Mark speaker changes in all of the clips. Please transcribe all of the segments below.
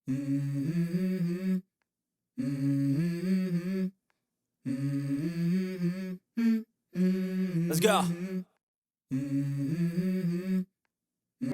Speaker 1: Let's go.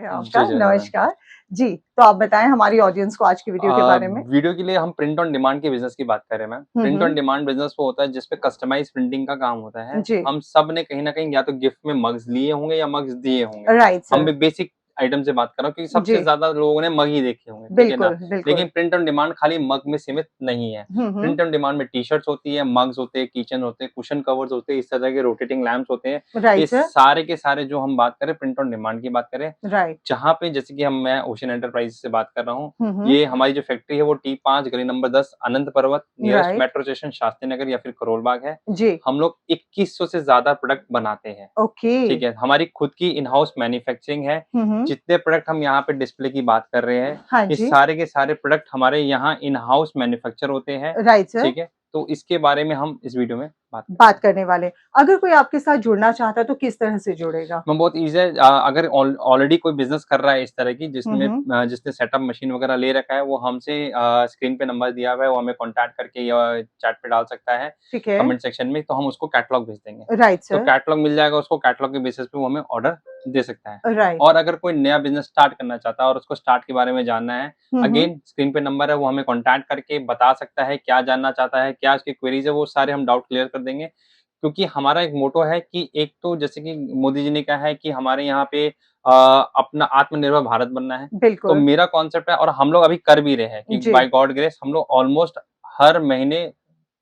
Speaker 2: आपका
Speaker 3: जी, जय ma'am.
Speaker 2: नमस्कार जी। तो आप बताएं हमारी ऑडियंस को आज की वीडियो के बारे में।
Speaker 3: वीडियो के लिए हम प्रिंट ऑन डिमांड के बिजनेस की बात कर रहे हैं ma'am. Print on demand business वो होता है जिसपे कस्टमाइज प्रिंटिंग का काम होता है।
Speaker 2: जी
Speaker 3: हम सब ने कहीं ना कहीं या तो गिफ्ट में मग्स लिए होंगे या मग्स दिए होंगे।
Speaker 2: राइट
Speaker 3: हम
Speaker 2: सर।
Speaker 3: भी बेसिक आइटम से बात कर रहा हूँ क्योंकि सबसे
Speaker 2: जी
Speaker 3: ज्यादा लोगों ने मग ही देखे होंगे, ठीक है ना।
Speaker 2: बिल्कुल बिल्कुल।
Speaker 3: लेकिन प्रिंट ऑन डिमांड खाली मग में सीमित नहीं है। प्रिंट ऑन डिमांड में टी शर्ट्स होती है, मग्स होते हैं, किचन होते हैं, कुशन कवर्स होते हैं, इस तरह के रोटेटिंग लैंप्स होते हैं। ये
Speaker 2: राइट सर।
Speaker 3: सारे के सारे जो हम बात करें प्रिंट ऑन डिमांड की बात करें,
Speaker 2: राइट।
Speaker 3: जहाँ पे जैसे कि मैं ओशन एंटरप्राइज से बात कर रहा हूँ। ये हमारी जो फैक्ट्री है वो T5 गली number 10 Anant Parvat nearest
Speaker 2: right.
Speaker 3: Metro station Shastri Nagar या फिर करोल बाग है।
Speaker 2: जी
Speaker 3: हम लोग 2100 से ज्यादा प्रोडक्ट बनाते हैं,
Speaker 2: ओके।
Speaker 3: ठीक है। हमारी खुद की इन हाउस मैन्युफैक्चरिंग है। जितने प्रोडक्ट हम यहाँ पे डिस्प्ले की बात कर रहे हैं,
Speaker 2: हाँ
Speaker 3: ये
Speaker 2: जी
Speaker 3: सारे के सारे प्रोडक्ट हमारे यहाँ इन हाउस मैन्युफैक्चर होते हैं,
Speaker 2: राइट सर।
Speaker 3: ठीक है। तो इसके बारे में हम इस वीडियो में बात करते
Speaker 2: बात
Speaker 3: हैं।
Speaker 2: करने वाले, अगर कोई आपके साथ जुड़ना चाहता है तो किस तरह से जुड़ेगा?
Speaker 3: मैं बहुत ईजी है। अगर ऑलरेडी कोई बिजनेस कर रहा है इस तरह की जिसने सेटअप मशीन वगैरह ले रखा है, वो हमसे स्क्रीन पे नंबर दिया हुआ है, वो हमें कांटेक्ट करके या चैट पे डाल सकता है
Speaker 2: ठीक है।
Speaker 3: कमेंट सेक्शन में, तो हम उसको कैटलॉग भेज देंगे।
Speaker 2: राइट
Speaker 3: तो
Speaker 2: सर।
Speaker 3: कैटलॉग मिल जाएगा उसको, कैटलॉग के बेसिस पे वो हमें ऑर्डर दे सकता है।
Speaker 2: राइट।
Speaker 3: और अगर कोई नया बिजनेस स्टार्ट करना चाहता है और उसको स्टार्ट के बारे में जानना है, अगेन स्क्रीन पे नंबर है, वो हमें कांटेक्ट करके बता सकता है क्या जानना चाहता है, क्या उसकी क्वेरीज है, वो सारे हम डाउट क्लियर कर देंगे। क्योंकि हमारा एक मोटो है कि एक तो जैसे कि मोदी जी ने कहा है कि हमारे यहाँ पे अपना आत्मनिर्भर भारत बनना है। तो
Speaker 2: बिल्कुल।
Speaker 3: मेरा कॉन्सेप्ट है और हम लोग अभी कर भी रहे हैं कि
Speaker 2: जी
Speaker 3: बाय गॉड ग्रेस हम लोग ऑलमोस्ट हर महीने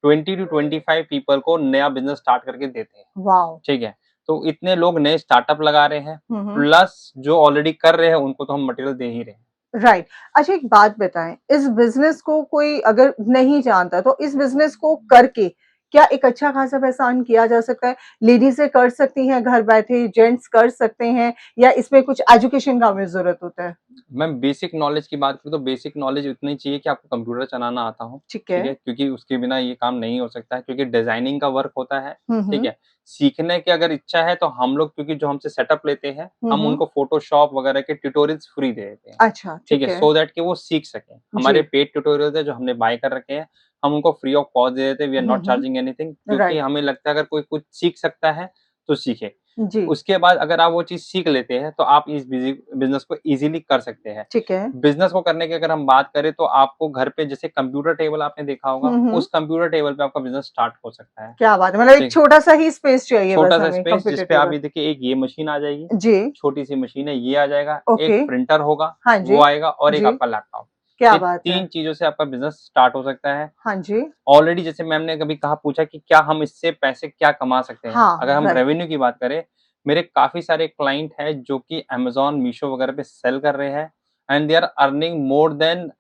Speaker 3: 20 टू 25 पीपल को नया बिजनेस स्टार्ट करके देते हैं,
Speaker 2: वाओ।
Speaker 3: ठीक है। तो इतने लोग नए स्टार्टअप लगा रहे हैं,
Speaker 2: हम्म।
Speaker 3: प्लस जो ऑलरेडी कर रहे हैं उनको तो हम मटेरियल दे ही रहे हैं।
Speaker 2: राइट। अच्छा एक बात बताएं, इस बिजनेस को कोई अगर नहीं जानता तो इस बिजनेस को करके क्या एक अच्छा खासा पैसा अर्न किया जा सकता है? लेडीजें कर सकती हैं घर बैठे, जेंट्स कर सकते हैं, या इसमें कुछ एजुकेशन का हमें जरूरत होता है?
Speaker 3: मैं बेसिक नॉलेज की बात करूँ तो बेसिक नॉलेज उतनी चाहिए कि आपको कंप्यूटर चलाना आता हो,
Speaker 2: ठीक
Speaker 3: ठीक
Speaker 2: है।
Speaker 3: है? क्योंकि उसके बिना ये काम नहीं हो सकता है, क्योंकि डिज़ाइनिंग का वर्क होता है, ठीक
Speaker 2: हम्म।
Speaker 3: है? सीखने की अगर इच्छा है तो हम लोग, क्योंकि जो हमसे सेटअप लेते हैं, हम
Speaker 2: हम्म।
Speaker 3: उनको फ़ोटोशॉप वगैरह के ट्यूटोरियल्स फ्री दे देते हैं,
Speaker 2: अच्छा
Speaker 3: ठीक है?
Speaker 2: ठीक है।
Speaker 3: सो दैट कि वो सीख सकें। हमारे
Speaker 2: जी।
Speaker 3: पेड ट्यूटोरियल्स हैं जो हमने बाय कर रखे हैं, हम उनको फ्री ऑफ कॉस्ट दे देते हैं, we are not charging anything, क्योंकि
Speaker 2: राइट।
Speaker 3: हमें लगता है अगर कोई कुछ सीख सकता है, तो सीखे।
Speaker 2: जी
Speaker 3: उसके बाद अगर आप वो चीज़ सीख लेते हैं, तो आप इस बिज़नेस को ईज़िली कर सकते हैं।
Speaker 2: ठीक है।
Speaker 3: बिज़नेस को करने की अगर हम बात करें तो आपको घर पे जैसे कंप्यूटर टेबल आपने देखा होगा,
Speaker 2: हम्म।
Speaker 3: उस कंप्यूटर टेबल पे आपका बिज़नेस स्टार्ट हो सकता है।
Speaker 2: क्या बात है, मतलब एक
Speaker 3: ठीक,
Speaker 2: छोटा सा ही स्पेस चाहिए बस
Speaker 3: छोटा-सा
Speaker 2: हमें
Speaker 3: स्पेस
Speaker 2: कंप्यूटर
Speaker 3: जिस पे आप
Speaker 2: टेबल।
Speaker 3: ये देखिए, एक ये मशीन आ जाएगी,
Speaker 2: जी।
Speaker 3: छोटी-सी मशीन है, ये आ जाएगा,
Speaker 2: ओके।
Speaker 3: एक प्रिंटर होगा,
Speaker 2: हाँ जी।
Speaker 3: वो आएगा और एक
Speaker 2: जी।
Speaker 3: आपका लैपटॉप।
Speaker 2: क्या
Speaker 3: ये
Speaker 2: बात है।
Speaker 3: 3 चीज़ों से आपका बिज़नेस स्टार्ट हो सकता है।
Speaker 2: हाँ जी।
Speaker 3: ऑलरेडी जैसे मैम ने कभी कहा पूछा कि क्या हम इससे पैसे क्या कमा सकते हैं?
Speaker 2: हाँ
Speaker 3: अगर हम
Speaker 2: राइट।
Speaker 3: रेवेन्यू की बात करें, मेरे काफ़ी सारे क्लाइंट हैं जो कि अमेज़न, मीशो वगैरह पे सेल कर रहे हैं and they are earning more then,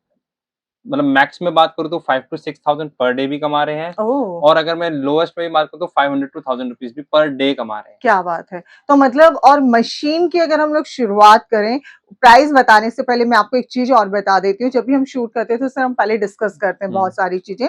Speaker 3: मतलब मैक्स में बात करूँ तो 5 टू 6,000 पर डे भी कमा रहे हैं।
Speaker 2: ओह!
Speaker 3: और अगर मैं लोएस्ट में भी बात करूँ तो 500 टू 1000 रुपीज़ भी पर डे कमा रहे हैं।
Speaker 2: क्या बात है। तो मतलब और मशीन की अगर हम लोग शुरुआत करें, प्राइस बताने से पहले मैं आपको एक चीज़ और बता देती हूँ, जब भी हम शूट करते हैं तो उससे हम पहले डिस्कस करते हैं
Speaker 3: हुँ।
Speaker 2: बहुत सारी चीज़ें।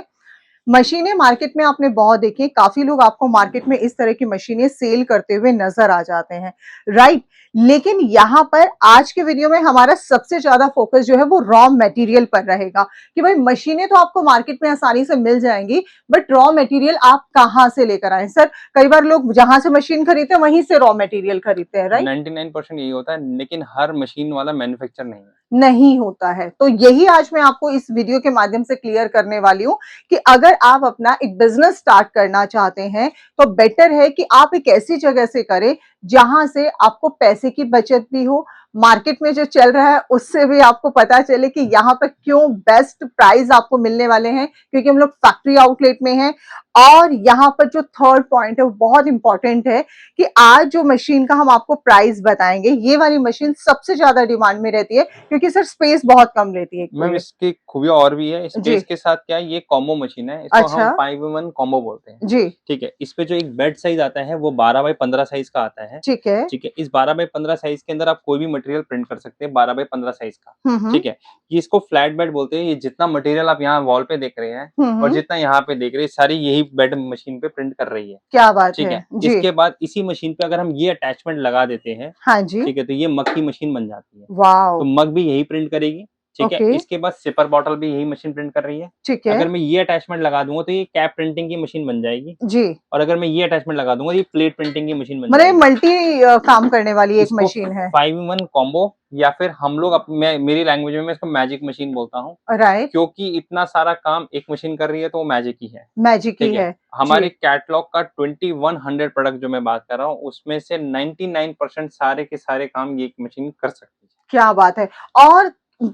Speaker 2: मशीनें मार्केट में आपने बहुत देखी हैं, काफ़ी लोग आपको मार्केट में इस तरह की मशीनें सेल करते हुए नज़र आ जाते हैं, राइट? लेकिन यहाँ पर आज के वीडियो में हमारा सबसे ज़्यादा फ़ोकस जो है वो रॉ मटेरियल पर रहेगा कि भाई मशीनें तो आपको मार्केट में आसानी से मिल जाएँगी, बट रॉ मटेरियल आप कहाँ से लेकर आएँ? सर, कई बार लोग जहाँ से मशीन खरीदते हैं, वहीं से रॉ मटेरियल खरीदते हैं, राइट?
Speaker 3: 99% यही होता है, लेकिन हर मशीन वाला मैन्युफैक्चर नहीं है।
Speaker 2: नहीं होता है। तो यही आज मैं आपको इस वीडियो के माध्यम से क्लियर करने वाली हूँ कि अगर आप अपना एक बिज़नेस स्टार्ट करना चाहते हैं, तो बेटर है कि आप एक ऐसी जगह से करें, जहाँ से आपको पैसे की बचत भी हो, मार्केट में जो चल रहा है, उससे भी आपको पता चले कि यहाँ पर क्यों बेस्ट प्राइस आपको मिलने वाले हैं, क्योंकि हम लोग फैक्ट्री आउटलेट में हैं। और यहाँ पर जो थर्ड पॉइंट है, वो बहुत इंपॉर्टेंट है कि आज जो मशीन का हम आपको प्राइस बताएँगे, ये वाली मशीन सबसे ज़्यादा डिमांड में रहती है, क्योंकि सर स्पेस बहुत कम लेती है एक तो
Speaker 3: मैम
Speaker 2: ये।
Speaker 3: इसकी खूबियाँ और भी है,
Speaker 2: जी।
Speaker 3: स्पेस के साथ क्या है, ये कॉम्बो मशीन है, इसको हम
Speaker 2: अच्छा।
Speaker 3: 5 in 1 कॉम्बो बोलते हैं,
Speaker 2: जी।
Speaker 3: ठीक है। इस पे जो एक बेड साइज़ आता है वो 12 बाय 15 साइज़ का आता है,
Speaker 2: ठीक है।
Speaker 3: ठीक है। इस 12 बाय 15 साइज़ के अंदर आप कोई भी मटेरियल प्रिंट कर सकते हैं, 12 बाय 15 साइज़ का,
Speaker 2: हुँ।
Speaker 3: ठीक है। ये इसको फ्लैट बेड बोलते हैं, ये जितना मटेरियल आप यहाँ वॉल पे देख रहे हैं और
Speaker 2: हुँ।
Speaker 3: जितना यहाँ पे देख रहे हैं, सारी यही बेड मशीन पे प्रिंट कर रही है,
Speaker 2: क्या बात
Speaker 3: ठीक
Speaker 2: है।
Speaker 3: है।
Speaker 2: जी।
Speaker 3: इसके बाद इसी मशीन पे अगर हम ये अटैचमेंट लगा देते हैं,
Speaker 2: हाँ जी।
Speaker 3: ठीक है, तो ये मग की मशीन बन जाती है। तो
Speaker 2: वॉव!
Speaker 3: मग भी यही प्रिंट करेगी, ठीक है।
Speaker 2: ओके।
Speaker 3: इसके बाद सिपर बॉटल भी यही मशीन प्रिंट कर रही है।
Speaker 2: ठीक है।
Speaker 3: अगर मैं ये अटैचमेंट लगा दूंगा तो ये कैप प्रिंटिंग की मशीन बन जाएगी,
Speaker 2: जी।
Speaker 3: और अगर मैं ये अटैचमेंट लगा दूंगा ये प्लेट प्रिंटिंग की मशीन बन
Speaker 2: मतलब ये
Speaker 3: जाएगी।
Speaker 2: मल्टी काम करने वाली एक
Speaker 3: इसको
Speaker 2: मशीन है।
Speaker 3: 5-in-1 कॉम्बो, या फिर हम लोग मेरी लैंग्वेज में मैं इसको मैजिक मशीन बोलता हूँ,
Speaker 2: राइट।
Speaker 3: क्योंकि इतना सारा काम एक मशीन कर रही है तो वो मैजिक ही है।
Speaker 2: मैजिक ही
Speaker 3: ठीक है।
Speaker 2: है। जी।
Speaker 3: हमारे कैटलॉग का 2100 प्रोडक्ट जो मैं बात कर रहा हूँ उसमें से 99% सारे के सारे काम ये एक मशीन कर सकती है।
Speaker 2: क्या बात है। और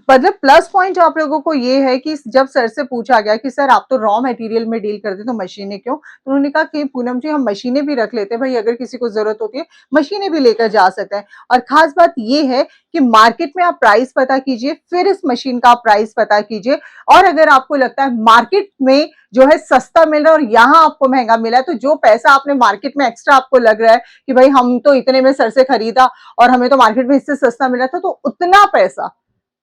Speaker 2: मतलब प्लस पॉइंट आप लोगों को ये है कि जब सर से पूछा गया कि सर आप तो रॉ मटेरियल में डील करते तो मशीनें क्यों, तो उन्होंने कहा कि पूनम जी हम मशीनें भी रख लेते हैं भाई, अगर किसी को जरूरत होती है मशीनें भी लेकर जा सकते हैं। और खास बात ये है कि मार्केट में आप प्राइस पता कीजिए, फिर इस मशीन का प्राइस पता कीजिए, और अगर आपको लगता है मार्केट में जो है सस्ता मिल रहा है और यहाँ आपको महंगा मिला है, तो जो पैसा आपने मार्केट में एक्स्ट्रा आपको लग रहा है कि भाई हम तो इतने में सर से खरीदा और हमें तो मार्केट में इससे सस्ता मिला था, तो उतना पैसा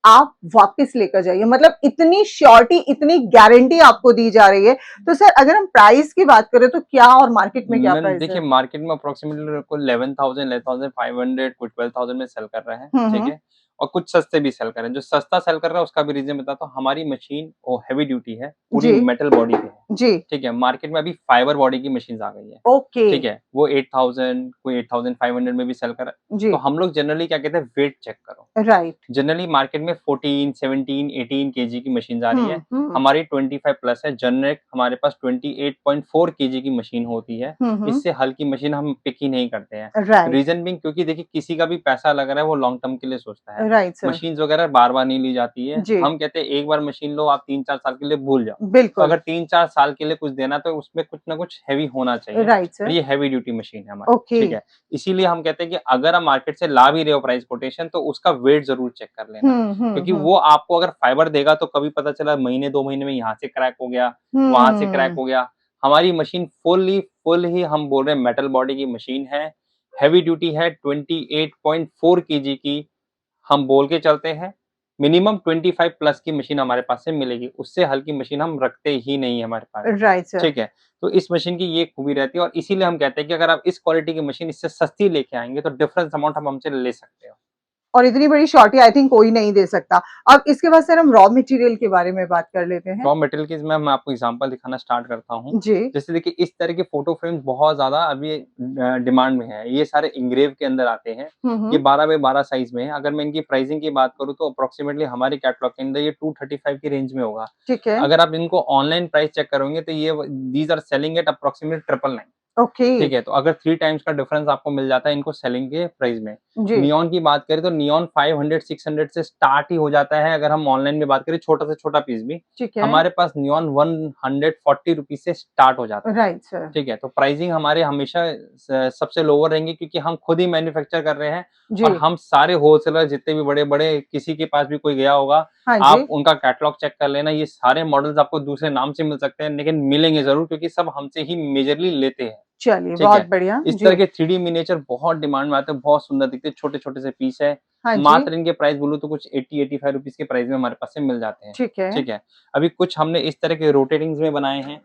Speaker 2: आप वापस लेकर जाइए। मतलब इतनी श्योरिटी, इतनी गारंटी आपको दी जा रही है। तो सर अगर हम प्राइस की बात करें तो क्या और मार्केट में क्या प्राइस
Speaker 3: देखिए
Speaker 2: है?
Speaker 3: मार्केट में अप्रोक्सीमेटली को 11,000 11,500 कोई 12,000 में सेल कर रहे हैं। ठीक है। और कुछ सस्ते भी सेल कर रहे हैं। जो सस्ता सेल कर रहा है उसका भी रीजन बताता हूँ। हमारी मशीन वो हैवी ड्यूटी है, पूरी
Speaker 2: जी।
Speaker 3: मेटल बॉडी पे है।
Speaker 2: जी।
Speaker 3: ठीक है। मार्केट में अभी फाइबर बॉडी की मशीन आ गई है।
Speaker 2: ओके।
Speaker 3: ठीक है। वो 8,000 कोई 8,500 में भी सेल कर रहा है।
Speaker 2: जी।
Speaker 3: तो हम लोग जनरली क्या कहते हैं, वेट चेक करो।
Speaker 2: राइट।
Speaker 3: जनरली मार्केट में 14, 17, 18 केजी की मशीन आ रही है। हमारी 25 प्लस है। जनरिक हमारे पास 28.4 केजी की मशीन होती है। इससे हल्की मशीन हम पिक ही नहीं करते हैं।
Speaker 2: राइट।
Speaker 3: रीजन बिंग क्योंकि देखिए किसी का भी पैसा लग रहा है वो लॉन्ग टर्म के लिए सोचता है।
Speaker 2: Right sir.
Speaker 3: मशीन वगैरह बार बार नहीं ली जाती है।
Speaker 2: जी।
Speaker 3: हम कहते हैं एक बार मशीन लो, आप 3-4 साल के लिए भूल जाओ। तो
Speaker 2: बिल्कुल।
Speaker 3: अगर 3-4 साल के लिए कुछ देना तो उसमें कुछ ना कुछ हैवी होना चाहिए।
Speaker 2: राइट
Speaker 3: और
Speaker 2: सर।
Speaker 3: ये हैवी ड्यूटी मशीन है हमारी।
Speaker 2: ओके।
Speaker 3: ठीक है। इसीलिए हम कहते हैं कि अगर आप मार्केट से ला भी रहे हो प्राइस कोटेशन तो उसका वेट जरूर चेक कर लेना, क्योंकि वो आपको अगर फाइबर देगा तो कभी पता चला महीने 2 महीने में यहाँ से क्रैक हो गया, वहां से क्रैक हो गया। हमारी मशीन फुल ही हम बोल रहे हैं मेटल बॉडी की मशीन है, हैवी ड्यूटी है, 28.4 केजी की हम बोल के चलते हैं। मिनिमम 25 प्लस की मशीन हमारे पास से मिलेगी, उससे हल्की मशीन हम रखते ही नहीं है हमारे पास।
Speaker 2: Right sir.
Speaker 3: ठीक है। तो इस मशीन की ये खूबी रहती है और इसीलिए हम कहते हैं कि अगर आप इस क्वालिटी की मशीन इससे सस्ती लेके आएंगे तो डिफरेंस अमाउंट हम हमसे ले सकते हो।
Speaker 2: और इतनी बड़ी शॉर्टी आई थिंक कोई नहीं दे सकता। अब इसके बाद सर हम रॉ मटेरियल के बारे में बात कर लेते हैं।
Speaker 3: रॉ मटेरियल की मैं आपको एग्जांपल दिखाना स्टार्ट करता हूँ।
Speaker 2: जी।
Speaker 3: जैसे देखिए इस तरह के फोटो फ्रेम्स बहुत ज्यादा अभी डिमांड में है। ये सारे इंग्रेव के अंदर आते हैं। ये 12 बाय 12 साइज में है। अगर मैं इनकी प्राइसिंग की बात करूँ तो अप्रोक्सीमेटली हमारे कैटलॉग के अंदर ये 235 की रेंज में होगा।
Speaker 2: ठीक है।
Speaker 3: अगर आप इनको ऑनलाइन प्राइस चेक करोगे तो ये these are selling at approximately 999।
Speaker 2: Okay.
Speaker 3: ठीक है। तो अगर 3 टाइम्स का डिफरेंस आपको मिल जाता है इनको सेलिंग के प्राइस में।
Speaker 2: जी।
Speaker 3: नियॉन की बात करें तो नियॉन 500-600 से स्टार्ट ही हो जाता है। अगर हम ऑनलाइन में बात करें छोटा से छोटा पीस भी,
Speaker 2: ठीक है।
Speaker 3: हमारे पास नियॉन 140 रुपीज से स्टार्ट हो जाता है।
Speaker 2: Right sir.
Speaker 3: ठीक है। तो प्राइसिंग हमारे हमेशा सबसे लोअर रहेंगे क्योंकि हम खुद ही मैन्युफैक्चर कर रहे हैं।
Speaker 2: जी।
Speaker 3: और हम सारे होलसेलर जितने भी बड़े बड़े किसी के पास भी कोई गया होगा,
Speaker 2: हाँ जी।
Speaker 3: आप उनका कैटलॉग चेक कर लेना। ये सारे मॉडल्स आपको दूसरे नाम से मिल सकते हैं लेकिन मिलेंगे जरूर क्योंकि सब हमसे ही मेजरली लेते हैं।
Speaker 2: चलिए
Speaker 3: ठीक
Speaker 2: बहुत
Speaker 3: है।
Speaker 2: बढ़िया।
Speaker 3: इस
Speaker 2: जी।
Speaker 3: तरह के 3D मिनिएचर बहुत डिमांड में आते हैं, बहुत सुंदर दिखते हैं, छोटे-छोटे से पीस है।
Speaker 2: हाँ जी।
Speaker 3: मात्र इनके प्राइस बोलूँ तो कुछ 80-85 रुपीस के प्राइस में हमारे पास से मिल जाते हैं।
Speaker 2: ठीक है।
Speaker 3: ठीक है। अभी कुछ हमने इस तरह के रोटेटिंग्स में बनाए हैं।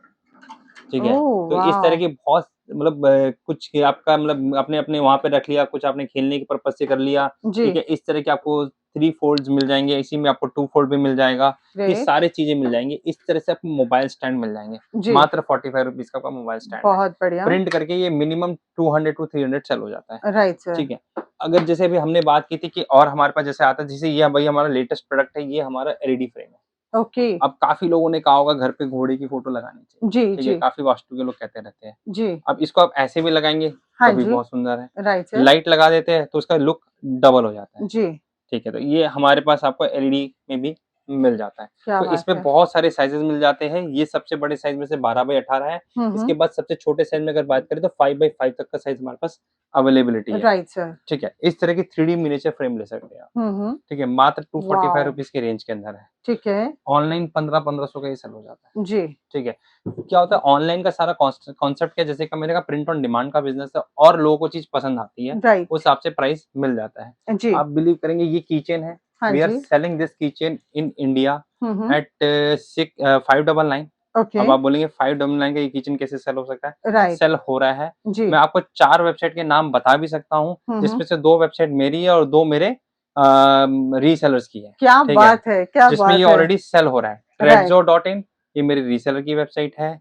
Speaker 3: ठीक है।
Speaker 2: ओह
Speaker 3: तो इस तरह
Speaker 2: वाओ!
Speaker 3: की बहुत मतलब कुछ आपका मतलब आपने वहाँ पे रख लिया, कुछ आपने खेलने के पर्पज़ से कर लिया।
Speaker 2: जी।
Speaker 3: ठीक है। इस तरह के आपको 3 फोल्ड्स मिल जाएँगे, इसी में आपको 2 फोल्ड भी मिल जाएगा। ये
Speaker 2: ग्रेट।
Speaker 3: सारी चीज़ें मिल जाएँगी। इस तरह से आपको मोबाइल स्टैंड मिल जाएँगे।
Speaker 2: जी।
Speaker 3: मात्र 45 रुपीज़ का आपका मोबाइल स्टैंड है।
Speaker 2: बहुत बढ़िया।
Speaker 3: प्रिंट करके ये मिनिमम 200 टू 300 सेल हो जाता है।
Speaker 2: Right sir.
Speaker 3: ठीक है। अगर जैसे अभी हमने बात की थी कि और हमारे पास जैसे आता है, जैसे ये भाई हमारा लेटेस्ट प्रोडक्ट है, ये हमारा एलईडी फ्रेम है।
Speaker 2: ओके।
Speaker 3: अब काफ़ी लोगों ने कहा होगा घर पे घोड़े की फ़ोटो लगानी चाहिए।
Speaker 2: जी,
Speaker 3: ठीक है।
Speaker 2: जी।
Speaker 3: काफ़ी वास्तु के लोग कहते रहते हैं।
Speaker 2: जी।
Speaker 3: अब इसको आप ऐसे भी लगाएँगे
Speaker 2: हाँ
Speaker 3: तो भी
Speaker 2: जी।
Speaker 3: बहुत सुंदर है।
Speaker 2: Right sir.
Speaker 3: लाइट लगा देते हैं तो उसका लुक डबल हो जाता है।
Speaker 2: जी।
Speaker 3: ठीक है। तो ये हमारे पास आपको एलईडी में भी मिल जाता है।
Speaker 2: क्या
Speaker 3: तो
Speaker 2: बात
Speaker 3: इसमें
Speaker 2: है।
Speaker 3: बहुत सारे साइज़ेज़ मिल जाते हैं। ये सबसे बड़े साइज़ में से 12 बाय 18 है। इसके बाद सबसे छोटे साइज़ में अगर बात करें तो 5 बाय 5 तक का साइज़ हमारे पास अवेलेबिलिटी है।
Speaker 2: Right sir.
Speaker 3: ठीक है। इस तरह की 3D मिनिएचर फ्रेम ले सकते हैं आप। ठीक है। मात्र 245
Speaker 2: वाओ!
Speaker 3: रुपीज़ की रेंज के अंदर है।
Speaker 2: ठीक है।
Speaker 3: ऑनलाइन 1500-1500 का ये सेल हो जाता है।
Speaker 2: जी।
Speaker 3: ठीक है। क्या होता है ऑनलाइन का सारा कॉन्सेप्ट क्या है, जैसे का मेरे का प्रिंट ऑन डिमांड का बिज़नेस है और लोगों को चीज़ पसंद आती है,
Speaker 2: राइट।
Speaker 3: उस हिसाब से प्राइस मिल जाता है।
Speaker 2: जी।
Speaker 3: आप बिलीव करेंगे ये कीचेन है।
Speaker 2: हाँ
Speaker 3: वी आर
Speaker 2: जी।
Speaker 3: Selling this keychain in India
Speaker 2: हुँ।
Speaker 3: एट 599।
Speaker 2: ओके।
Speaker 3: अब आप बोलेंगे 599 का ये किचन कैसे सेल हो सकता है?
Speaker 2: राइट।
Speaker 3: सेल हो रहा है।
Speaker 2: जी।
Speaker 3: मैं आपको 4 वेबसाइट के नाम बता भी सकता हूँ, जिसमें से 2 वेबसाइट मेरी है और 2 मेरे रीसेलर्स की है,
Speaker 2: क्या
Speaker 3: ठीक है,
Speaker 2: बात है, क्या
Speaker 3: जिसमें
Speaker 2: बात
Speaker 3: ये
Speaker 2: है।
Speaker 3: ऑलरेडी सेल हो रहा है।
Speaker 2: राइट।
Speaker 3: Redzo.in ये मेरी रीसेलर की वेबसाइट है।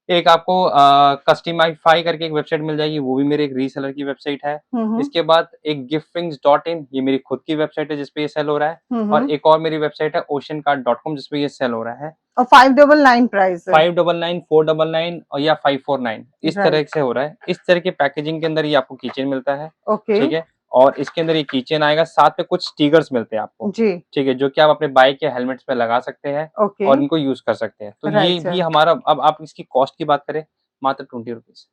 Speaker 3: एक आपको कस्टमाइफाई करके एक वेबसाइट मिल जाएगी, वो भी मेरे एक रीसेलर की वेबसाइट है। इसके बाद एक giftwings.in ये मेरी खुद की वेबसाइट है जिसपे ये सेल हो रहा है। और एक और मेरी वेबसाइट है oceancard.com जिसपे ये सेल हो रहा है।
Speaker 2: और 599 प्राइस है।
Speaker 3: 599, 499 और या 549 इस तरह
Speaker 2: राइट।
Speaker 3: से हो रहा है। इस तरह के पैकेजिंग के अंदर ये आपको कीचेन मिलता है,
Speaker 2: ओके।
Speaker 3: ठीक है। और इसके अंदर ये कीचेन आएगा, साथ में कुछ स्टिकर्स मिलते हैं आपको,
Speaker 2: जी।
Speaker 3: ठीक है, जो कि आप अपने बाइक या हेलमेट्स पे लगा सकते हैं
Speaker 2: ओके।
Speaker 3: और इनको यूज कर सकते हैं। तो ये
Speaker 2: राइट
Speaker 3: भी
Speaker 2: सर।
Speaker 3: हमारा, अब आप इसकी कॉस्ट की बात करें, मात्र 20 रुपीज।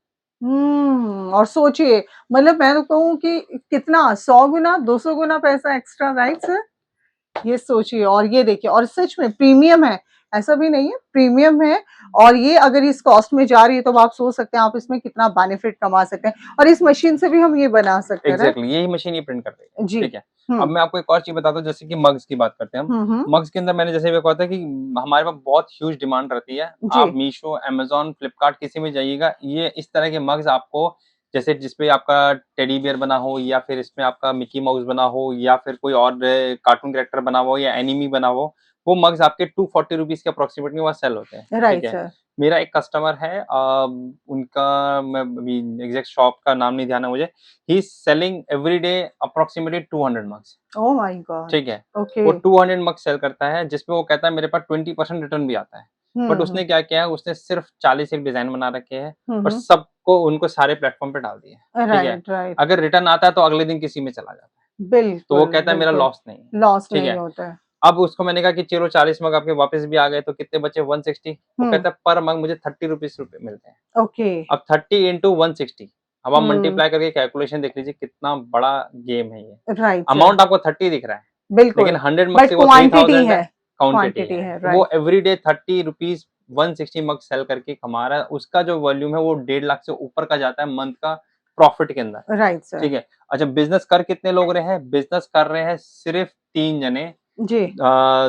Speaker 2: और सोचिए, मतलब मैं तो कहूँ कि कितना 100 गुना 200 गुना पैसा एक्स्ट्रा, राइट सर। ये सोचिए, और ये देखिए, और सच में प्रीमियम है, ऐसा भी नहीं है, प्रीमियम है। और ये अगर इस कॉस्ट में जा रही है तो आप सोच सकते हैं आप इसमें कितना बेनिफिट कमा सकते हैं, और इस मशीन से भी हम ये बना सकते हैं।
Speaker 3: एग्जैक्टली यही मशीन ये प्रिंट कर रही है,
Speaker 2: जी।
Speaker 3: ठीक है। अब मैं आपको एक और चीज बताता हूँ, जैसे कि मग्स की बात करते हैं हम। मग्स के अंदर मैंने जैसे भी कहा था कि हमारे पास बहुत ह्यूज डिमांड रहती है।
Speaker 2: जी।
Speaker 3: आप मीशो, अमेजोन, फ्लिपकार्ट किसी में जाइएगा, ये इस तरह के मग्स आपको, जैसे जिसपे आपका टेडी बियर बना हो, या फिर इसमें आपका मिकी माउस बना हो, या फिर कोई और कार्टून कैरेक्टर बना हो, या एनिमी बना हो, वो मग्स आपके 240 रुपीज के अप्रोक्सीमेटली वहाँ सेल होते हैं, ठीक
Speaker 2: राइट
Speaker 3: है।
Speaker 2: सर।
Speaker 3: मेरा एक कस्टमर है, उनका मैं अभी एग्जैक्ट शॉप का नाम नहीं ध्यान है मुझे। He is selling every day approximately 200 mugs,
Speaker 2: oh my God.
Speaker 3: ठीक है।
Speaker 2: ओके।
Speaker 3: वो 200 मग्स सेल करता है, जिसपे वो कहता है मेरे पास 20% रिटर्न भी आता है। बट उसने क्या किया है, उसने सिर्फ 40 एक डिजाइन बना रखे हैं और सबको उनको सारे प्लेटफॉर्म पे डाल दिए, ठीक है।
Speaker 2: Right right.
Speaker 3: अगर रिटर्न आता है तो अगले दिन किसी में चला जाता है, तो वो
Speaker 2: बिल्कुल
Speaker 3: कहता है मेरा
Speaker 2: बिल्कुल।
Speaker 3: लॉस नहीं है,
Speaker 2: लॉस
Speaker 3: ठीक
Speaker 2: नहीं
Speaker 3: है।
Speaker 2: होता है।
Speaker 3: अब उसको मैंने कहा कि चलो 40 मग आपके वापस भी आ गए, तो कितने बचे 160। वो कहता है पर मग मुझे 30 रुपीज मिलते हैं।
Speaker 2: ओके।
Speaker 3: अब 30 इंटू 160, अब आप मल्टीप्लाई करके कैलकुलेशन देख लीजिए कितना बड़ा गेम है ये।
Speaker 2: Right sir.
Speaker 3: अमाउंट आपको 30 दिख रहा है,
Speaker 2: बिल्कुल,
Speaker 3: लेकिन 100 मग
Speaker 2: बट
Speaker 3: से वो
Speaker 2: क्वांटिटी
Speaker 3: 3000
Speaker 2: है,
Speaker 3: है, क्वांटिटी
Speaker 2: क्वांटिटी
Speaker 3: है।
Speaker 2: है,
Speaker 3: तो वो
Speaker 2: राइट।
Speaker 3: एवरीडे 30 रुपीज 160 मग सेल करके कमा रहा है। उसका जो वॉल्यूम है वो 1.5 लाख से ऊपर का जाता है मंथ का प्रॉफिट के अंदर,
Speaker 2: राइट सर।
Speaker 3: ठीक है। अच्छा, बिजनेस कर कितने लोग रहे हैं? बिजनेस कर रहे हैं सिर्फ 3 जने,
Speaker 2: जी।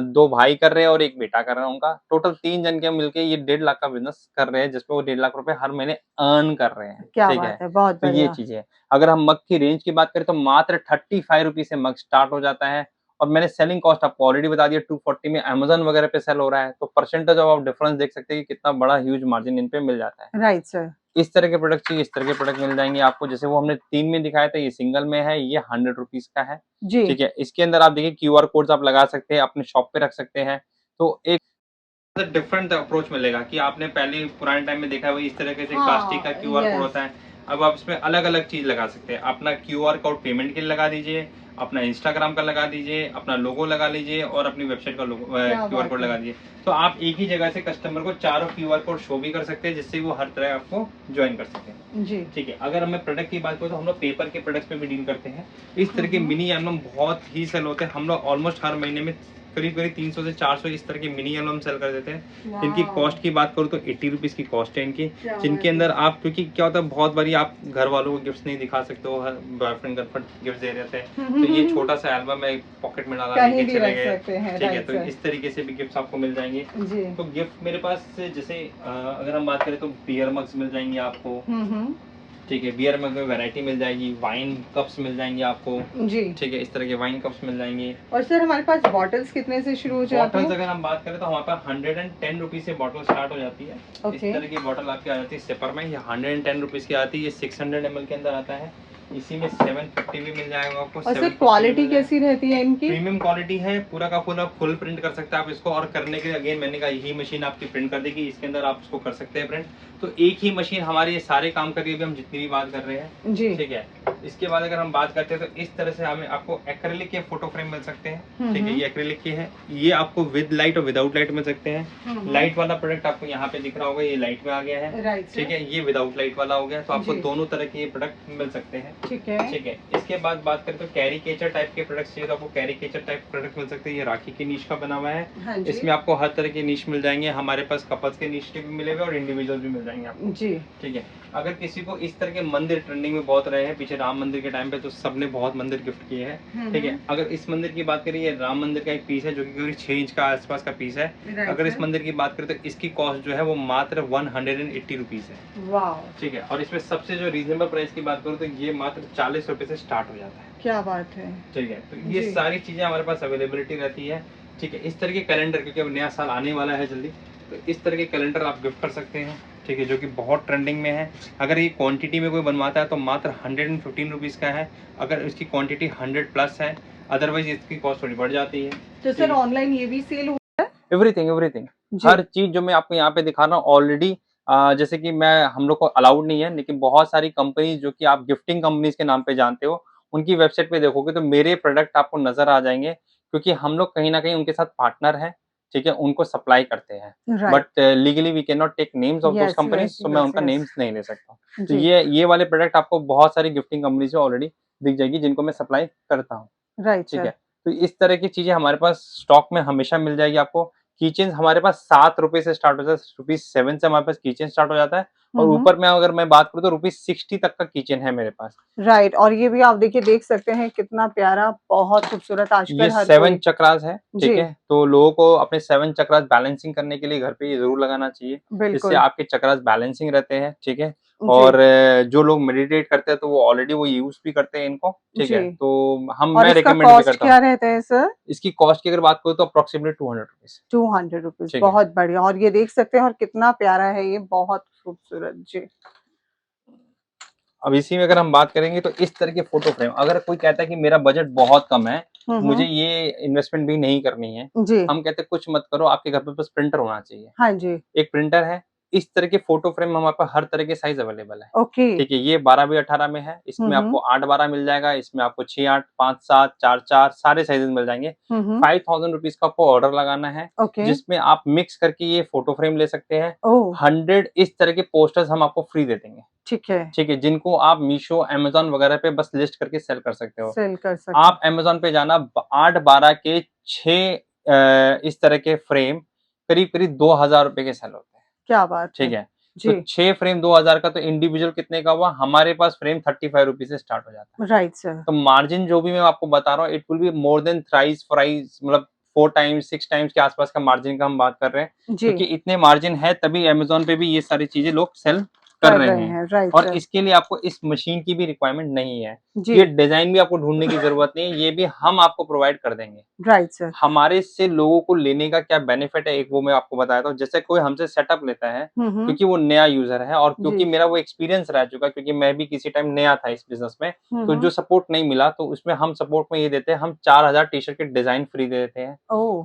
Speaker 3: 2 भाई कर रहे हैं और एक बेटा कर रहा है उनका। टोटल 3 जन के मिलके ये 1.5 लाख का बिजनेस कर रहे हैं, जिसपे वो 1.5 लाख रुपए हर महीने अर्न कर रहे हैं,
Speaker 2: क्या
Speaker 3: ठीक है।
Speaker 2: बात है, बहुत
Speaker 3: तो ये
Speaker 2: बढ़िया।
Speaker 3: चीज है। अगर हम मग की रेंज की बात करें तो मात्र 35 रुपीज से मग स्टार्ट हो जाता है। और मैंने सेलिंग कॉस्ट आपको ऑलरेडी बता दिया, 240 में अमेजन वगैरह पे सेल हो रहा है। तो परसेंटेज ऑफ आप डिफरेंस देख सकते हैं कि कितना बड़ा ह्यूज मार्जिन इन पे मिल जाता है।
Speaker 2: Right sir.
Speaker 3: इस तरह के प्रोडक्ट चाहिए, इस तरह के प्रोडक्ट मिल जाएंगे आपको। जैसे वो हमने 3 में दिखाया था, ये सिंगल में है, ये 100 रुपीज का है,
Speaker 2: जी।
Speaker 3: ठीक है। इसके अंदर आप देखिए QR कोड्स आप लगा सकते हैं, अपने शॉप पे रख सकते हैं। तो एक डिफरेंट अप्रोच मिलेगा कि आपने पहले पुराने टाइम में देखा है, वही इस तरह से प्लास्टिक का QR कोड होता है। अब आप इसमें अलग अलग चीज लगा सकते हैं। अपना QR कोड पेमेंट के लिए लगा दीजिए, अपना इंस्टाग्राम का लगा दीजिए, अपना लोगो लगा लीजिए और अपनी वेबसाइट का लोगो QR कोड लगा दीजिए। तो आप एक ही जगह से कस्टमर को चारों QR कोड शो भी कर सकते हैं, जिससे वो हर तरह आपको ज्वाइन कर सके
Speaker 2: जी।
Speaker 3: ठीक है। अगर हमें प्रोडक्ट की बात करें तो हम लोग पेपर के प्रोडक्ट्स पे भी डील करते हैं। इस तरह के मिनी एल्बम बहुत ही सेल होते हैं। हम लोग ऑलमोस्ट हर महीने में करीब 300 से 400 इस तरह के मिनी एल्बम सेल कर देते हैं। इनकी कॉस्ट की बात करूँ तो 80 रुपीज की कॉस्ट है इनकी, जिनके अंदर आप, क्योंकि क्या होता है बहुत बारी आप घर वालों को गिफ्ट नहीं दिखा सकते हो, बॉयफ्रेंड गर्लफ्रेंड गिफ्ट दे रहे थे, तो ये छोटा सा एल्बम है, पॉकेट में डाला लेके चले गए, ठीक है। तो इस तरीके से भी गिफ्ट आपको मिल जाएंगे। तो गिफ्ट मेरे पास जैसे अगर हम बात करें तो बियर मग्स मिल जाएंगे आपको, ठीक है। बियर मग में वैरायटी मिल जाएगी, वाइन कप्स मिल जाएंगे आपको जी, ठीक है। इस तरह के वाइन कप्स मिल जाएंगे।
Speaker 2: और सर हमारे पास बॉटल्स कितने से शुरू हो जाती है?
Speaker 3: बॉटल्स अगर हम बात करें तो हमारे पास 110 रुपीज से बॉटल स्टार्ट हो जाती है। इस तरह की बॉटल आपकी आ जाती है सिपर में, ये 110 रुपीज की आती है। ये 600 ml के अंदर आता है। इसी में 750 भी मिल जाएगा आपको।
Speaker 2: और सर क्वालिटी कैसी रहती है इनकी? प्रीमियम
Speaker 3: क्वालिटी है, पूरा का पूरा फुल प्रिंट कर सकते हैं आप इसको। और करने के लिए अगेन मैंने कहा यही मशीन आपकी प्रिंट कर देगी, इसके अंदर आप इसको कर सकते हैं प्रिंट। तो एक ही मशीन हमारी ये सारे काम कर रही है, हम जितनी भी बात कर रहे हैं जी, ठीक है। इसके बाद अगर हम बात करते हैं तो इस तरह से हमें आपको एक्रेलिक के फोटो फ्रेम मिल सकते हैं, ठीक है। ये एक्रेलिक के है, ये आपको विद लाइट और विदाउट लाइट मिल सकते हैं। लाइट वाला प्रोडक्ट आपको यहाँ पे दिख रहा होगा, ये लाइट में आ गया है, ठीक है। ये विदाउट लाइट वाला हो गया। तो आपको दोनों तरह के प्रोडक्ट मिल सकते हैं, ठीक है। इसके बाद बात करें तो कैरिकेचर टाइप के प्रोडक्ट्स चाहिए तो आपको कैरिकेचर टाइप प्रोडक्ट मिल सकते हैं। ये राखी की नीश का बना हुआ है, इसमें आपको हर तरह की नीश मिल जाएंगे। हमारे पास कपल्स के नीश के भी मिले हुए और इंडिविजुअल भी मिल जाएंगे आपको जी, ठीक है। अगर किसी को इस तरह के मंदिर ट्रेंडिंग में बहुत रहे हैं, पीछे राम मंदिर के टाइम पे तो सबने बहुत मंदिर गिफ्ट किए हैं, ठीक है। अगर इस मंदिर की बात करिए, राम मंदिर का एक पीस है जो कि करीब 6 इंच का आसपास का पीस है। अगर इस मंदिर की बात करें तो इसकी कॉस्ट जो है वो मात्र 180 रुपीज है।
Speaker 2: वाह,
Speaker 3: ठीक है। और इसमें सबसे जो रीजनेबल प्राइस की बात करूँ तो ये मात्र 40 रुपए से स्टार्ट हो जाता है।
Speaker 2: क्या बात है।
Speaker 3: ठीक है, तो ये सारी चीजें हमारे पास अवेलेबिलिटी रहती है। ठीक है, इस तरह के कैलेंडर, क्योंकि अब नया साल आने वाला है जल्दी, तो इस तरह के कैलेंडर आप गिफ्ट कर सकते हैं। ठीक है, जो कि बहुत ट्रेंडिंग में है। अगर ये क्वांटिटी में कोई बनवाता है तो मात्र 115 रुपीज़ का है, अगर इसकी क्वांटिटी 100 प्लस है, अदरवाइज इसकी कॉस्ट थोड़ी बढ़ जाती है।
Speaker 2: तो सर ऑनलाइन ये भी सेल होता है?
Speaker 3: एवरीथिंग एवरीथिंग, हर चीज जो मैं आपको यहाँ पे दिखा रहा हूँ ऑलरेडी। जैसे कि हम लोग को अलाउड नहीं है, लेकिन बहुत सारी कंपनी जो कि आप गिफ्टिंग कंपनीज के नाम पे जानते हो, उनकी वेबसाइट पे देखोगे तो मेरे प्रोडक्ट आपको नजर आ जाएंगे, क्योंकि हम लोग कहीं ना कहीं उनके साथ पार्टनर है। ठीक है, उनको सप्लाई करते हैं, but legally we can not take names of those companies, तो मैं उनका नेम्स नहीं ले सकता। तो ये वाले प्रोडक्ट आपको बहुत सारी गिफ्टिंग कंपनी से ऑलरेडी दिख जाएगी जिनको मैं सप्लाई करता हूँ। ठीक है, तो इस तरह की चीजें हमारे पास स्टॉक में हमेशा मिल जाएगी आपको। कीचेन हमारे पास 7 रुपए से स्टार्ट होता है, ₹7 से हमारे पास कीचेन स्टार्ट हो जाता है, और ऊपर में अगर मैं बात करूँ तो ₹60 तक का कीचेन है मेरे पास।
Speaker 2: राइट, और ये भी आप देखिए, देख सकते हैं कितना प्यारा, बहुत खूबसूरत। आजकल
Speaker 3: ये
Speaker 2: हर
Speaker 3: 7 चक्रास है। ठीक
Speaker 2: जी।
Speaker 3: है, तो लोगों को अपने 7 चक्रास बैलेंसिंग करने के लिए घर पे ये जरूर लगाना चाहिए, जिससे
Speaker 2: बिल्कुल।
Speaker 3: आपके चक्रास बैलेंसिंग रहते हैं। ठीक है,
Speaker 2: जी।
Speaker 3: और जो लोग मेडिटेट करते हैं तो वो ऑलरेडी वो यूज भी करते हैं इनको। ठीक है,
Speaker 2: जी।
Speaker 3: तो
Speaker 2: और
Speaker 3: मैं
Speaker 2: इसका
Speaker 3: रिकमेंड भी
Speaker 2: कॉस्ट
Speaker 3: करता
Speaker 2: क्या
Speaker 3: हूँ।
Speaker 2: रहता है सर?
Speaker 3: इसकी कॉस्ट की अगर बात करूँ तो अप्रोक्सीमेटली 200 रुपीज।
Speaker 2: 200 रुपीज,
Speaker 3: ठीक है,
Speaker 2: बहुत बढ़िया। और ये देख सकते हैं, और कितना प्यारा है ये, बहुत खूबसूरत। जी।
Speaker 3: अब इसी में अगर हम बात करेंगे तो इस तरह के फोटो फ्रेम, अगर कोई कहता है कि मेरा बजट बहुत कम है, मुझे ये इन्वेस्टमेंट भी नहीं करनी है,
Speaker 2: जी।
Speaker 3: हम कहते हैं कुछ मत करो, आपके घर पे बस प्रिंटर होना चाहिए।
Speaker 2: हाँ जी।
Speaker 3: एक प्रिंटर है, इस तरह के फोटो फ्रेम हमारे पास हर तरह के साइज अवेलेबल है।
Speaker 2: ओके।
Speaker 3: ठीक है, ये 12x18 में है, इसमें आपको 8x12 मिल जाएगा, इसमें आपको 6x8, 5x7, 4x4 सारे साइजेस मिल जाएंगे। 5000 रुपीज का आपको ऑर्डर लगाना है, जिसमें आप मिक्स करके ये फोटो फ्रेम ले सकते हैं। 100 इस तरह के पोस्टर्स हम आपको फ्री दे देंगे।
Speaker 2: ठीक है।
Speaker 3: ठीक है, जिनको आप मीशो, अमेज़न वगैरह पे बस लिस्ट करके सेल कर सकते हो।
Speaker 2: सेल कर सकते
Speaker 3: आप अमेज़न पे जाना, 8-12 के 6 इस तरह के फ्रेम करीब-करीब 2000 रुपए के सेल होते हैं।
Speaker 2: क्या बात है।
Speaker 3: ठीक है,
Speaker 2: जी।
Speaker 3: तो 6 फ्रेम 2000 का, तो इंडिविजुअल कितने का हुआ? हमारे पास फ्रेम 35 रुपीज़ से स्टार्ट हो जाता है।
Speaker 2: Right sir.
Speaker 3: तो मार्जिन जो भी मैं आपको बता रहा हूँ, it will be more than thrice price, मतलब 4 टाइम्स 6 टाइम्स के आसपास का मार्जिन का हम बात कर रहे हैं। क्योंकि इतने मार्जिन है तभी अमेज़न पे भी ये सारी चीजें लोग सेल कर रहे हैं।
Speaker 2: राइट।
Speaker 3: और इसके लिए आपको इस मशीन की भी रिक्वायरमेंट नहीं है,
Speaker 2: जी।
Speaker 3: ये डिजाइन भी आपको ढूंढने की जरूरत नहीं है, ये भी हम आपको प्रोवाइड कर देंगे।
Speaker 2: Right sir.
Speaker 3: हमारे से लोगों को लेने का क्या बेनिफिट है, एक वो मैं आपको बताता हूँ। जैसे कोई हमसे सेटअप लेता है क्योंकि वो नया यूजर है, और क्योंकि मेरा वो एक्सपीरियंस रह चुका, क्योंकि मैं भी किसी टाइम नया था इस बिजनेस में, तो जो सपोर्ट नहीं मिला, तो उसमें हम सपोर्ट में ये देते हैं, हम 4000 टी शर्ट के डिजाइन फ्री दे देते हैं,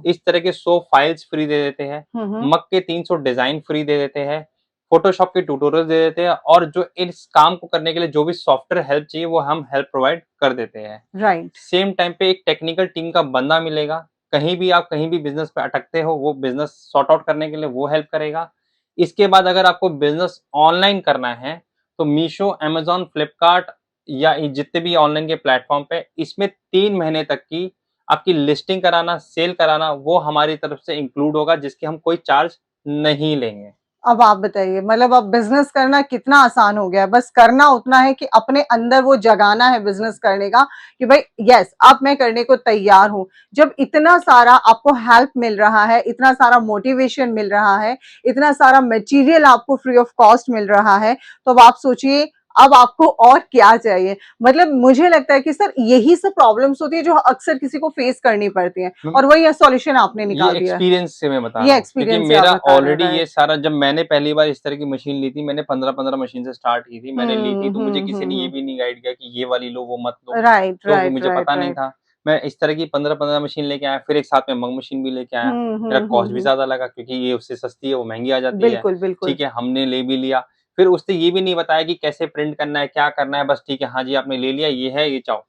Speaker 3: इस तरह के 100 फाइल्स फ्री दे देते हैं, मग के 300 डिजाइन फ्री दे देते हैं, फोटोशॉप के ट्यूटोरियल दे देते हैं, और जो इस काम को करने के लिए जो भी सॉफ्टवेयर हेल्प चाहिए वो हम हेल्प प्रोवाइड कर देते हैं।
Speaker 2: राइट।
Speaker 3: सेम टाइम पे एक टेक्निकल टीम का बंदा मिलेगा, कहीं भी आप कहीं भी बिजनेस पे अटकते हो, वो बिजनेस सॉर्ट आउट करने के लिए वो हेल्प करेगा। इसके बाद अगर आपको बिजनेस ऑनलाइन करना है तो मीशो, अमेज़न, फ्लिपकार्ट या जितने भी ऑनलाइन के प्लेटफॉर्म पे, इसमें 3 महीने तक की आपकी लिस्टिंग कराना, सेल कराना, वो हमारी तरफ से इंक्लूड होगा, जिसकी हम कोई चार्ज नहीं लेंगे।
Speaker 2: अब आप बताइए, मतलब अब बिजनेस करना कितना आसान हो गया है। बस करना उतना है कि अपने अंदर वो जगाना है बिजनेस करने का, कि भाई यस, अब मैं करने को तैयार हूं। जब इतना सारा आपको हेल्प मिल रहा है, इतना सारा मोटिवेशन मिल रहा है, इतना सारा मटेरियल आपको फ्री ऑफ कॉस्ट मिल रहा है, तो अब आप सोचिए अब आपको और क्या चाहिए। मतलब मुझे लगता है कि सर यही सब प्रॉब्लम्स होती है जो अक्सर किसी को फेस करनी पड़ती है, और वही सॉल्यूशन आपने निकाल दिया है।
Speaker 3: एक्सपीरियंस से मैं बता
Speaker 2: ये
Speaker 3: रहा हूँ, क्योंकि
Speaker 2: एक्सपीरियंस
Speaker 3: मेरा ऑलरेडी ये सारा, जब मैंने पहली बार इस तरह की मशीन ली थी, मैंने 15 मशीन से स्टार्ट की थी, मैंने ली थी, तो मुझे किसी ने ये भी नहीं गाइड किया कि ये वाली लो, वो मत लो,
Speaker 2: राइट
Speaker 3: तो
Speaker 2: राइट
Speaker 3: मुझे पता नहीं था। मैं इस तरह की 15 मशीन लेके आया, फिर एक साथ में मग मशीन भी लेके आया। मेरा कॉस्ट भी ज्यादा लगा, क्योंकि ये उससे सस्ती है, वो महंगी आ जाती है।
Speaker 2: बिल्कुल बिल्कुल।
Speaker 3: ठीक है, हमने ले भी लिया, फिर उसने ये भी नहीं बताया कि कैसे प्रिंट करना है, क्या करना है, बस ठीक है, हाँ जी आपने ले लिया, ये है, ये चाहो।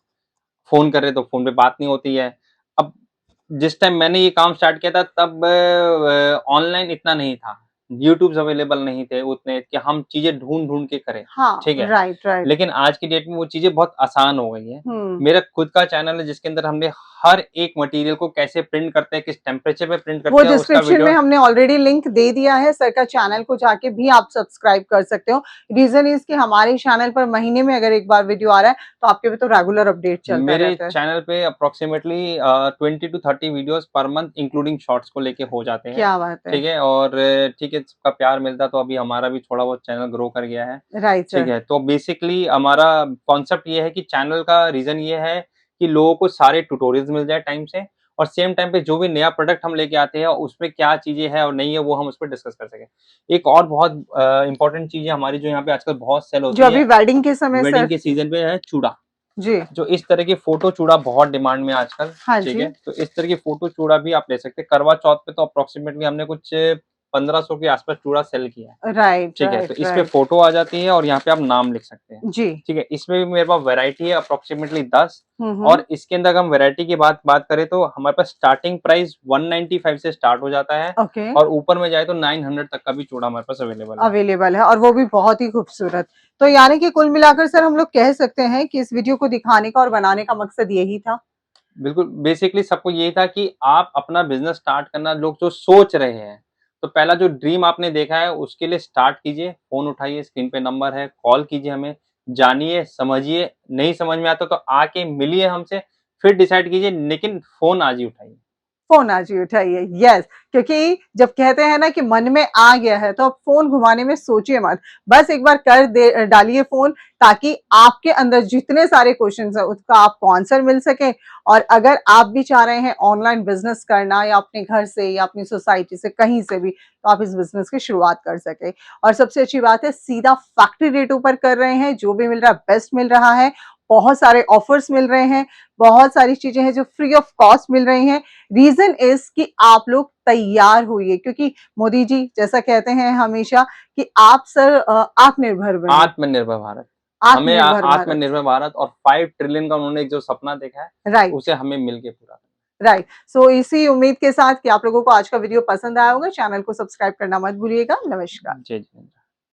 Speaker 3: फोन कर रहे तो फोन पे बात नहीं होती है। अब जिस टाइम मैंने ये काम स्टार्ट किया था, तब ऑनलाइन इतना नहीं था, यूट्यूब्स अवेलेबल नहीं थे उतने कि हम चीजें ढूंढ के करें,
Speaker 2: हाँ,
Speaker 3: ठीक है।
Speaker 2: Right right.
Speaker 3: लेकिन आज की डेट में वो चीजें बहुत आसान हो गई है। मेरा खुद का चैनल है जिसके अंदर हमने हर एक मटेरियल को कैसे प्रिंट करते हैं, किस टेम्परेचर पे प्रिंट
Speaker 2: वो
Speaker 3: करते हैं, उसका
Speaker 2: डिस्क्रिप्शन में
Speaker 3: वीडियो
Speaker 2: हमने ऑलरेडी लिंक दे दिया है, सर का चैनल को जाके भी आप सब्सक्राइब कर सकते हो। रीजन इज कि हमारे चैनल पर महीने में अगर एक बार वीडियो आ रहा है तो आपके भी तो रेगुलर अपडेट चलता
Speaker 3: मेरे
Speaker 2: रहता है।
Speaker 3: चैनल पे approximately 20 to 30 videos per month including shorts को लेके हो जाते हैं,
Speaker 2: क्या बात है।
Speaker 3: ठीक है। और ठीक है, सबका प्यार मिलता तो अभी हमारा भी थोड़ा बहुत चैनल ग्रो कर गया है,
Speaker 2: राइट
Speaker 3: ठीक
Speaker 2: सर।
Speaker 3: है। तो बेसिकली हमारा कॉन्सेप्ट ये है कि चैनल का रीजन ये है कि लोगों को सारे ट्यूटोरियल्स मिल जाए टाइम से, और सेम टाइम पे जो भी नया प्रोडक्ट हम लेके आते हैं उसमें क्या चीजें हैं और नहीं है वो हम उस पर डिस्कस कर सके। एक और बहुत इंपॉर्टेंट चीज है हमारी जो यहाँ पे आजकल बहुत सेल होती
Speaker 2: जो
Speaker 3: है,
Speaker 2: अभी वेडिंग के समय
Speaker 3: वेडिंग
Speaker 2: सर
Speaker 3: के सीजन पे है चूड़ा।
Speaker 2: जी।
Speaker 3: जो इस तरह की फोटो चूड़ा बहुत डिमांड में है आजकल,
Speaker 2: हाँ
Speaker 3: ठीक
Speaker 2: जी।
Speaker 3: है। तो इस तरह की फोटो चूड़ा भी आप ले सकते हैं। करवा चौथ पे तो अप्रोक्सीमेटली हमने कुछ 1500 के आसपास चूड़ा सेल किया है,
Speaker 2: राइट
Speaker 3: ठीक है। तो
Speaker 2: राइट
Speaker 3: इस पे
Speaker 2: राइट।
Speaker 3: फोटो आ जाती है और यहाँ पे आप नाम लिख सकते हैं,
Speaker 2: जी।
Speaker 3: ठीक है। इसमें भी मेरे पास वैरायटी है अप्रोक्सीमेटली 10,
Speaker 2: हम्म।
Speaker 3: और इसके अंदर अगर हम वैरायटी की बात करें तो हमारे पास स्टार्टिंग प्राइस 195 से स्टार्ट हो जाता है,
Speaker 2: ओके।
Speaker 3: और ऊपर में जाए तो 900 तक का भी चूड़ा हमारे पास
Speaker 2: अवेलेबल है और वो भी बहुत ही खूबसूरत। तो यानी कि कुल मिलाकर सर हम लोग कह सकते हैं कि इस वीडियो को दिखाने का और बनाने का मकसद यही था।
Speaker 3: बिल्कुल, बेसिकली सबको यही था कि आप अपना बिजनेस स्टार्ट करना, लोग जो सोच रहे हैं, तो पहला जो ड्रीम आपने देखा है उसके लिए स्टार्ट कीजिए, फोन उठाइए, स्क्रीन पे नंबर है, कॉल कीजिए हमें, जानिए, समझिए, नहीं समझ में आता तो आके मिलिए हमसे, फिर डिसाइड कीजिए, लेकिन फोन आज ही उठाइए।
Speaker 2: फोन आज ही उठाइए, यस। क्योंकि जब कहते हैं ना कि मन में आ गया है तो अब फोन घुमाने में सोचिए मत, बस एक बार कर दे डालिए फोन, ताकि आपके अंदर जितने सारे क्वेश्चंस है उसका आपको आंसर मिल सके। और अगर आप भी चाह रहे हैं ऑनलाइन बिजनेस करना, या अपने घर से या अपनी सोसाइटी से कहीं से भी, तो आप इस बिजनेस की शुरुआत कर सके। और सबसे अच्छी बात है, सीधा फैक्ट्री रेटों पर कर रहे हैं, जो भी मिल रहा है बेस्ट मिल रहा है, बहुत सारे ऑफर्स मिल रहे हैं, बहुत सारी चीजें हैं जो फ्री ऑफ कॉस्ट मिल रही हैं। रीजन इज कि आप लोग तैयार होइए, क्योंकि मोदी जी जैसा कहते हैं हमेशा कि आप सर आत्मनिर्भर बनिए।
Speaker 3: आत्मनिर्भर भारत, हमें
Speaker 2: आत्मनिर्भर भारत।
Speaker 3: आत्मनिर्भर भारत और 5 ट्रिलियन का उन्होंने एक जो सपना देखा है,
Speaker 2: राइट
Speaker 3: उसे हमें मिलके पूरा
Speaker 2: राइट। सो इसी उम्मीद के साथ कि आप लोगों को आज का वीडियो पसंद आया होगा, चैनल को सब्सक्राइब करना मत भूलिएगा। नमस्कार।
Speaker 3: जी।